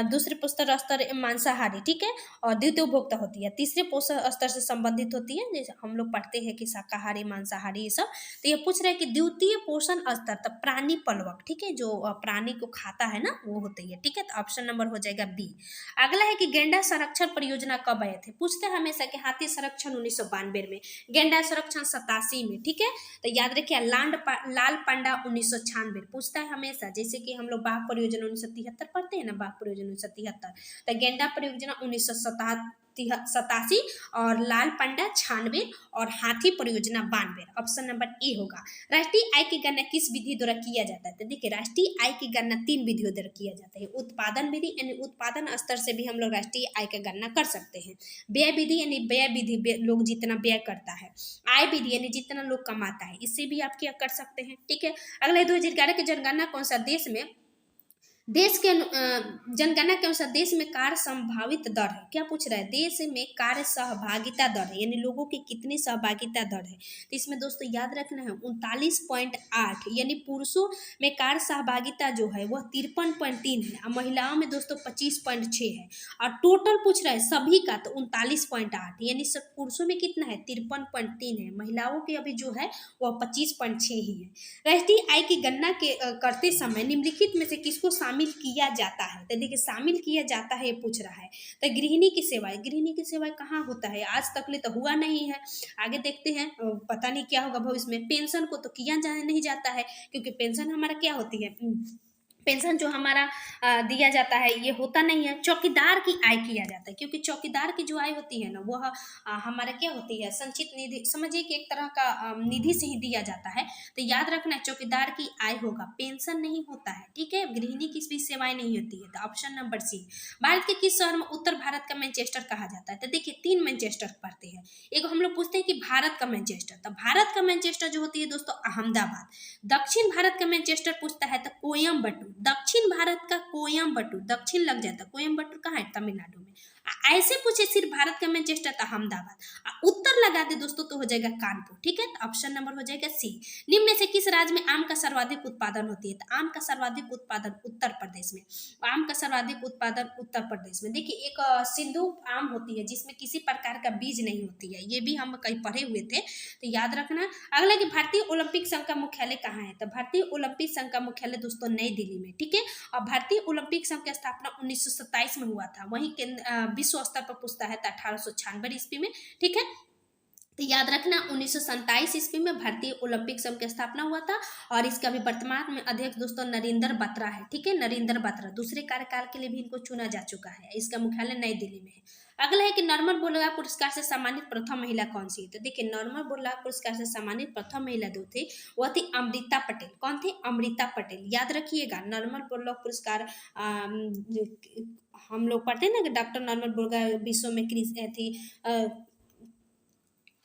दूसरे पोषण स्तर मांसाहारी, ठीक है, और द्वितीय उपभोक्ता होती है, तीसरे पोषण स्तर से संबंधित होती है, जैसे हम लोग पढ़ते हैं कि शाकाहारी, मांसाहारी, ये सब। तो ये पूछ रहा है कि द्वितीय पोषण स्तर तब प्राणी प्लवक, ठीक है, जो प्राणी को खाता है ना वो होती है, ठीक है। तो ऑप्शन नंबर हो जाएगा बी। अगला है कि गेंडा संरक्षण परियोजना कब आए थे, पूछते हैं हमेशा कि हाथी संरक्षण 1992 में, गेंडा संरक्षण 87 में, ठीक है। तो याद रखिए लाल पांडा 1996 पूछता है हमेशा, जैसे कि हम लोग बाघ परियोजना 1973 पढ़ते हैं ना, बाघ परियोजना 1973। तो गेंडा परियोजना 87 और लाल पंडा 96 और हाथी परियोजना 92। ऑप्शन नंबर ए होगा। राष्ट्रीय आय की गणना किस विधि द्वारा किया जाता है? तो देखिए राष्ट्रीय आय की गणना 3 विधियों द्वारा किया जाता है। उत्पादन विधि यानी उत्पादन स्तर से भी हम लोग राष्ट्रीय आय की गणना कर सकते हैं। व्यय विधि यानी व्यय विधि, लोग जितना व्यय करता है। आय विधि यानी जितना लोग कमाता है, इससे भी आप क्या कर सकते हैं। ठीक है, अगला 2011 की जनगणना कौन सा देश के जनगणना के अनुसार देश में कार्य संभावित दर है। क्या पूछ रहा है? देश में कार्य सहभागिता दर है, यानी लोगों की कितनी सहभागिता दर है। तो इसमें दोस्तों याद रखना है 39.8, यानी पुरुषों में कार्य सहभागिता जो है वह 53.3 है और महिलाओं में दोस्तों 25.6 है। और टोटल पूछ रहा है सभी का, तो 39.8, यानी सब पुरुषों में कितना है 53.3 है, महिलाओं के अभी जो है वह 25.6 ही है। राष्ट्रीय आय की गणना करते समय निम्नलिखित में से किसको शामिल किया जाता है? तो देखिए शामिल किया जाता है ये पूछ रहा है। तो गृहिणी की सेवाएं कहाँ होता है? आज तक ले तो हुआ नहीं है, आगे देखते हैं, पता नहीं क्या होगा भविष्य में। पेंशन को तो किया नहीं जाता है, क्योंकि पेंशन हमारा क्या होती है, पेंशन जो हमारा दिया जाता है ये होता नहीं है। चौकीदार की आय किया जाता है, क्योंकि चौकीदार की जो आय होती है ना वह हमारा क्या होती है, संचित निधि, समझिए कि एक तरह का निधि से ही दिया जाता है। तो याद रखना चौकीदार की आय होगा, पेंशन नहीं होता है। ठीक है, गृहिणी की भी सेवाएं नहीं होती है। तो ऑप्शन नंबर सी। भारत के किस शहर में उत्तर भारत का मैनचेस्टर कहा जाता है? तो देखिए 3 मैनचेस्टर पढ़ते हैं। एक हम लोग पूछते हैं कि भारत का मैनचेस्टर, तो भारत का मैनचेस्टर जो होती है दोस्तों अहमदाबाद। दक्षिण भारत का मैनचेस्टर पूछता है तो कोयम्बटूर। दक्षिण भारत का कोयम्बटूर, दक्षिण लग जाता है, कोयम्बटूर कहाँ है? तमिलनाडु में। ऐसे पूछे सिर्फ भारत का मैनचेस्टर तो अहमदाबाद। उत्तर लगा दे दोस्तों तो हो जाएगा कानपुर। ठीक है, तो ऑप्शन नंबर हो जाएगा सी। निम्न में से किस राज्य में आम का सर्वाधिक उत्पादन होती है? तो आम का सर्वाधिक उत्पादन उत्तर प्रदेश में। आम का सर्वाधिक उत्पादन उत्तर प्रदेश में। देखिए एक सिंधु आम होती है जिसमें किसी प्रकार का बीज नहीं होती है, ये भी हम कहीं पढ़े हुए थे, तो याद रखना। अगला कि भारतीय ओलंपिक संघ का मुख्यालय कहाँ है? तो भारतीय ओलंपिक संघ का मुख्यालय दोस्तों नई दिल्ली में। ठीक है, और भारतीय ओलंपिक संघ की स्थापना 1927 में हुआ था। वहीं विश्व स्तर पर पूछता है तो 1896 ईस्वी में। ठीक है, तो याद रखना 1927 ईस्वी में भारतीय ओलंपिक संघ की स्थापना हुआ था। और इसका भी वर्तमान में अध्यक्ष दोस्तों नरेंद्र बत्रा है। ठीक है, नरेंद्र बत्रा दूसरे कार्यकाल के लिए भी इनको चुना जा चुका है। इसका मुख्यालय नई दिल्ली में है। अगला है कि नॉर्मन बोरलॉग पुरस्कार से सम्मानित प्रथम महिला कौन सी है? तो देखिए नॉर्मन बोरलॉग पुरस्कार से सम्मानित प्रथम महिला जो थी वह थी अमृता पटेल। कौन थी? अमृता पटेल। याद रखिएगा नॉर्मन बोरलॉग पुरस्कार हम लोग पढ़ते हैं ना कि डॉक्टर नॉर्मन बोरलॉग विश्व में थी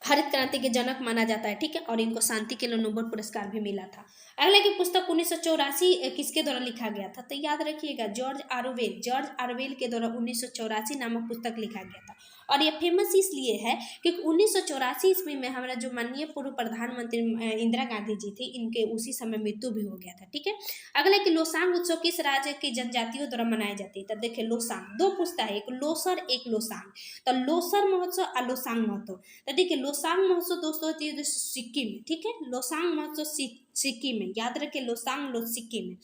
हरित क्रांति के जनक माना जाता है। ठीक है, और इनको शांति के लिए नोबेल पुरस्कार भी मिला था। अगला की पुस्तक 1984 किसके द्वारा लिखा गया था? तो याद रखिएगा जॉर्ज ऑरवेल के द्वारा 1984 नामक पुस्तक लिखा गया था। और ये फेमस इसलिए है क्योंकि 1984 ईस्वी में हमारा जो माननीय पूर्व प्रधानमंत्री इंदिरा गांधी जी थी, इनके उसी समय मृत्यु भी हो गया था। ठीक है, अगला कि लोसांग उत्सव किस राज्य की जनजातियों द्वारा मनाई जाती है? तो देखिए लोसांग दो पूछता है, एक लोसर एक लोसांग। तो लोसर महोत्सव और लोसांग महोत्सव। तो देखिए लोसांग महोत्सव दोस्तों होती है सिक्किम में। ठीक है, लोसांग महोत्सव सिक्किम में, याद रखें लोसांग सिक्किम में।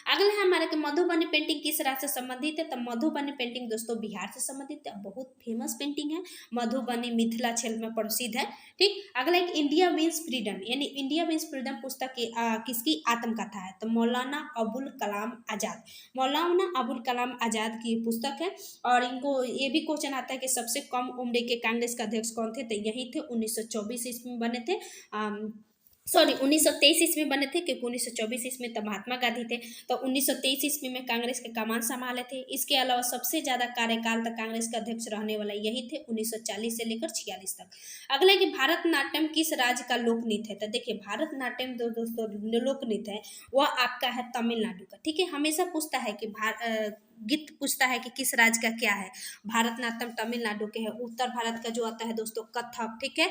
अगला है हमारा कि मधुबनी पेंटिंग किस राज्य से संबंधित है? तो मधुबनी पेंटिंग दोस्तों बिहार से संबंधित है, बहुत फेमस पेंटिंग है मधुबनी, मिथिला क्षेत्र में प्रसिद्ध है। ठीक, अगला एक इंडिया विंस फ्रीडम, यानी इंडिया विंस फ्रीडम पुस्तक किसकी आत्मकथा है? तो मौलाना अबुल कलाम आजाद। मौलाना अबुल कलाम आजाद की पुस्तक है। और इनको ये भी क्वेश्चन आता है कि सबसे कम उम्र के कांग्रेस के अध्यक्ष कौन थे? तो यही थे, 1924 ईस्वी में बने थे। 1923 ईस्वी में बने थे, क्योंकि 1924 ईस्वी में तो महात्मा गांधी थे। तो 1923 ईस्वी में कांग्रेस के कमान संभाले थे। इसके अलावा सबसे ज्यादा कार्यकाल तक कांग्रेस के अध्यक्ष रहने वाला यही थे, 1940 से लेकर 46 तक। अगला है कि भारतनाट्यम किस राज्य का लोक नृत्य है? तो देखिए भारतनाट्यम दोस्तों लोक नृत्य है वह आपका है तमिलनाडु का। ठीक है, हमेशा पूछता है कि गीत पूछता है कि किस राज्य का क्या है। भारतनाट्यम तमिलनाडु के है। उत्तर भारत का जो आता है दोस्तों कथक। ठीक है,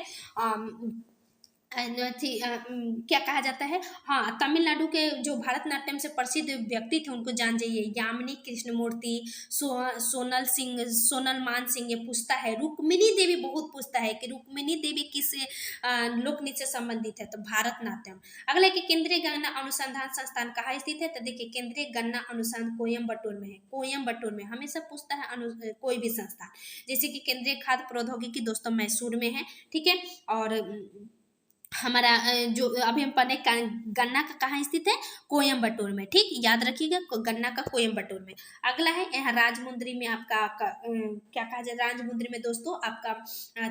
क्या कहा जाता है, हाँ तमिलनाडु के जो भारतनाट्यम से प्रसिद्ध व्यक्ति थे उनको जान जाइए, यामिनी कृष्णमूर्ति, सोनल मान सिंह। ये पूछता है। रुक्मिणी देवी बहुत पूछता है कि रुक्मिणी देवी किस लोक नृत्य से संबंधित है? तो भारतनाट्यम। अगला कि केंद्रीय गन्ना अनुसंधान संस्थान कहाँ स्थित है? तो देखिए केंद्रीय गन्ना अनुसंधान कोयम्बटूर में है। कोयम्बटूर में हमेशा पूछता है कोई भी संस्थान, जैसे कि केंद्रीय खाद्य प्रौद्योगिकी दोस्तों मैसूर में है। ठीक है, और हमारा जो अभी हम पढ़े गन्ना का कहाँ स्थित है, कोयम्बटूर में, ठीक, याद रखिएगा, गन्ना का कोयम्बटूर में। अगला है यहाँ राजमुंदरी में आपका क्या कहा जाए, राजमुंदरी में दोस्तों आपका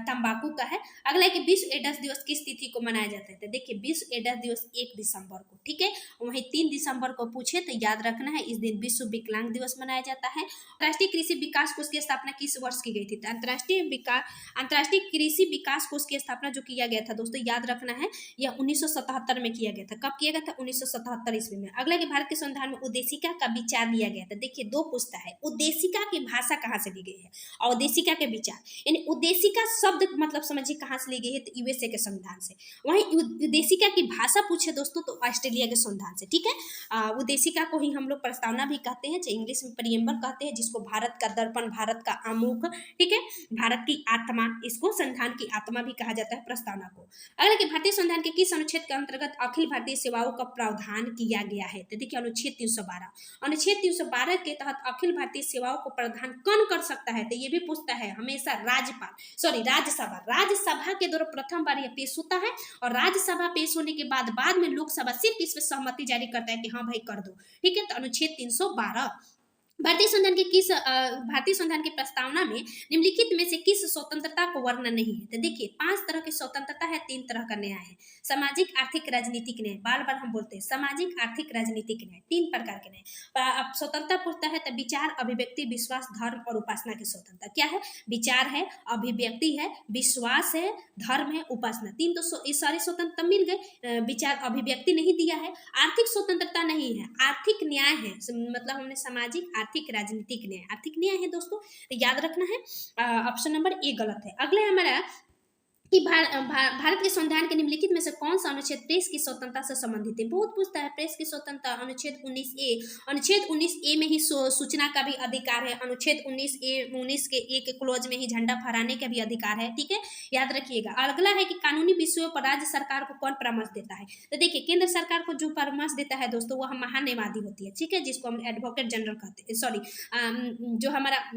तंबाकू का है। अगला है कि विश्व एड्स दिवस किस तिथि को मनाया जाता है, तो देखिए विश्व एड्स दिवस 1 दिसंबर को, ठीक है। वहीं 3 दिसंबर को पूछे तो याद रखना है, इस दिन विश्व विकलांग दिवस मनाया जाता है। राष्ट्रीय कृषि विकास कोष की स्थापना किस वर्ष की गई थी, तो अंतर्राष्ट्रीय कृषि विकास कोष की स्थापना जो किया गया था दोस्तों, याद रखना है, यह 1977 में किया गया था। कब किया गया था, 1977 ईस्वी में। अगला कि भारत के संविधान में उद्देशिका का विचार दिया गया था। देखिए 2 पूछता है, उद्देशिका की भाषा कहाँ से ली गई है और उद्देशिका के विचार, यानी उद्देशिका शब्द मतलब समझिए कहाँ से ली गई है, तो यूएसए के संविधान से। वहीं उद्देशिका की भाषा पूछे दोस्तों तो ऑस्ट्रेलिया के संविधान से, ठीक है। उद्देशिका को ही हम लोग प्रस्तावना भी कहते हैं, चाहे इंग्लिश में प्रियम्बल कहते हैं, जिसको भारत का दर्पण, भारत का आमुख, ठीक है, भारत की आत्मा, इसको संविधान की आत्मा भी कहा जाता है प्रस्तावना को। अगला कि भारतीय संविधान के किस अनुच्छेद के अंतर्गत अखिल भारतीय सेवाओं का प्रावधान किया गया है, तो देखिए अनुच्छेद 312। अनुच्छेद 312 के तहत अखिल भारतीय सेवाओं को प्रावधान कौन कर सकता है, तो ये भी पूछता है हमेशा राज्यसभा के द्वारा प्रथम बार यह पेश होता है, और राज्यसभा पेश होने के बाद में लोकसभा सिर्फ इस पर सहमति जारी करता है कि हाँ भाई कर दो, ठीक है। तो अनुच्छेद 312। भारतीय संविधान की प्रस्तावना में निम्नलिखित में से किस स्वतंत्रता को वर्णन नहीं है, तो देखिए 5 तरह की स्वतंत्रता है, 3 तरह का न्याय है। सामाजिक, आर्थिक, राजनीतिक न्याय, बार बार हम बोलते हैं सामाजिक, आर्थिक, राजनीतिक न्याय, 3 प्रकार के न्याय। अब स्वतंत्रता पूछता है तो विचार, अभिव्यक्ति, विश्वास, धर्म और उपासना की स्वतंत्रता। क्या है, विचार है, अभिव्यक्ति है, विश्वास है, धर्म है, उपासना, 3 तो ये सारी स्वतंत्रता मिल गए। विचार अभिव्यक्ति नहीं दिया है। आर्थिक स्वतंत्रता नहीं है, आर्थिक न्याय है, मतलब हमने सामाजिक, आर्थिक, राजनीतिक न्याय, आर्थिक न्याय है दोस्तों, तो याद रखना है। ऑप्शन नंबर ए गलत है। अगला है हमारा कि भारत के संविधान के निम्नलिखित में से कौन सा अनुच्छेद प्रेस की स्वतंत्रता से संबंधित है, बहुत पूछता है प्रेस की स्वतंत्रता। अनुच्छेद 19 ए में ही सूचना का भी अधिकार है। अनुच्छेद 19 के एक क्लोज में ही झंडा फहराने का भी अधिकार है, ठीक है, याद रखिएगा। अगला है कि कानूनी विषयों पर राज्य सरकार को कौन परामर्श देता है, तो देखिए केंद्र सरकार को जो परामर्श देता है दोस्तों वह महान्यायवादी होती है, ठीक है, जिसको हम एडवोकेट जनरल कहते हैं, सॉरी जो हमारा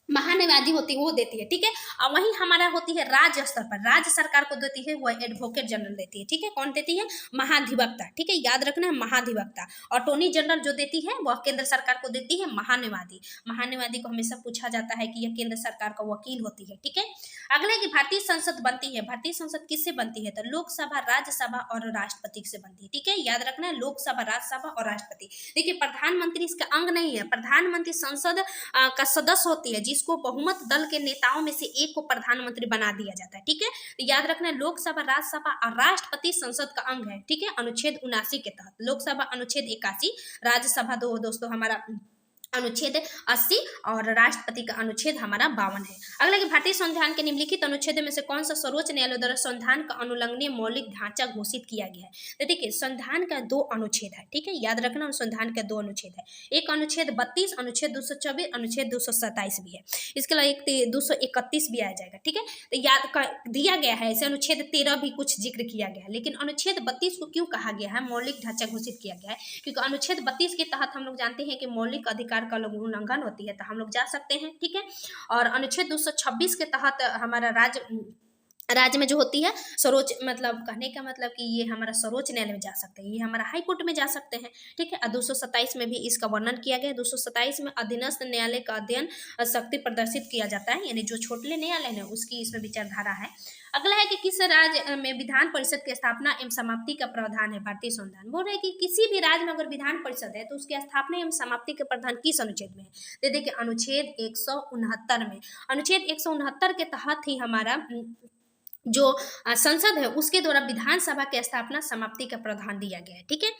महान्यायवादी होती है वो देती है, ठीक है। और वहीं हमारा होती है राज्य स्तर पर, राज्य सरकार को देती है वह एडवोकेट जनरल देती है, ठीक है, कौन देती है, महाधिवक्ता, ठीक है, याद रखना है महाधिवक्ता। अटॉर्नी जनरल जो देती है वह केंद्र सरकार को देती है महान्यायवादी। महान्यायवादी को हमेशा पूछा जाता है कि यह केंद्र सरकार का वकील होती है, ठीक है। अगला कि भारतीय संसद बनती है, भारतीय संसद किससे बनती है, तो लोकसभा, राज्यसभा और राष्ट्रपति से बनती है, ठीक है, याद रखना है लोकसभा, राज्यसभा और राष्ट्रपति। देखिए प्रधानमंत्री इसका अंग नहीं है, प्रधानमंत्री संसद का सदस्य होती है, जिसको बहुमत दल के नेताओं में से एक को प्रधानमंत्री बना दिया जाता है, ठीक है। तो याद रखना है लोकसभा, राज्यसभा और राष्ट्रपति संसद का अंग है, ठीक है, अनुच्छेद 79 के तहत। लोकसभा अनुच्छेद 81, राज्यसभा दोस्तों हमारा अनुच्छेद 80 और राष्ट्रपति का अनुच्छेद हमारा 52 है। अगला कि भारतीय संविधान के निम्नलिखित अनुच्छेद में से कौन सा सर्वोच्च न्यायालय द्वारा संविधान का अनुलंघनीय मौलिक ढांचा घोषित किया गया है, तो देखिए संविधान का 2 अनुच्छेद है, ठीक है, याद रखना संविधान का 2 अनुच्छेद है। एक अनुच्छेद 32, अनुच्छेद 224, अनुच्छेद 227 भी है, इसके अलावा एक 231 भी आ जाएगा, ठीक है। तो याद दिया गया है, ऐसे अनुच्छेद 13 भी कुछ जिक्र किया गया है, लेकिन अनुच्छेद 32 को क्यों कहा गया है मौलिक ढांचा घोषित किया गया है, क्योंकि अनुच्छेद 32 के तहत हम लोग जानते हैं कि मौलिक अधिकार का उल्लंघन होती है, तो हम लोग जा सकते हैं, ठीक है। और अनुच्छेद 226 के तहत हमारा राज्य में जो होती है सर्वोच्च, मतलब कहने का मतलब कि ये हमारा सर्वोच्च न्यायालय में जा सकते हैं, ये हमारा हाई कोर्ट में जा सकते हैं, ठीक है। 227 में भी इसका वर्णन किया गया है। 227 में अधीनस्थ न्यायालय का अध्ययन शक्ति प्रदर्शित किया जाता है, यानी जो छोटे न्यायालय है उसकी इसमें विचारधारा है। अगला है कि किस राज्य में विधान परिषद की स्थापना एवं समाप्ति का प्रावधान है, भारतीय संविधान बोल रहे हैं कि किसी भी राज्य में अगर विधान परिषद है तो उसकी स्थापना एवं समाप्ति के प्रावधान किस अनुच्छेद में है, तो देखिए अनुच्छेद 169 में। अनुच्छेद 169 के तहत ही हमारा जो संसद है उसके द्वारा विधानसभा की स्थापना समाप्ति का प्रावधान दिया गया है, ठीक है।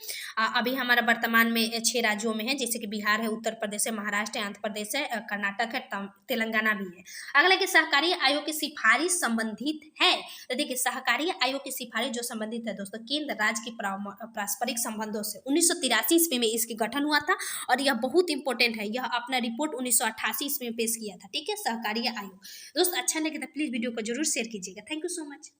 अभी हमारा वर्तमान में 6 राज्यों में है, जैसे कि बिहार है, उत्तर प्रदेश है, महाराष्ट्र है, आंध्र प्रदेश है, कर्नाटक है, तेलंगाना भी है। अगला कि सहकारी आयोग की सिफारिश संबंधित है, तो देखिए सहकारी आयोग की सिफारिश जो संबंधित है दोस्तों केंद्र राज्य की पारस्परिक संबंधों से 1983 ईस्वी में इसकी गठन हुआ था, और यह बहुत इंपॉर्टेंट है, यह अपना रिपोर्ट 1988 ईस्वी में पेश किया था, ठीक है, सहकारी आयोग। दोस्त अच्छा लगे तो प्लीज वीडियो को जरूर शेयर कीजिएगा। Thank you so much।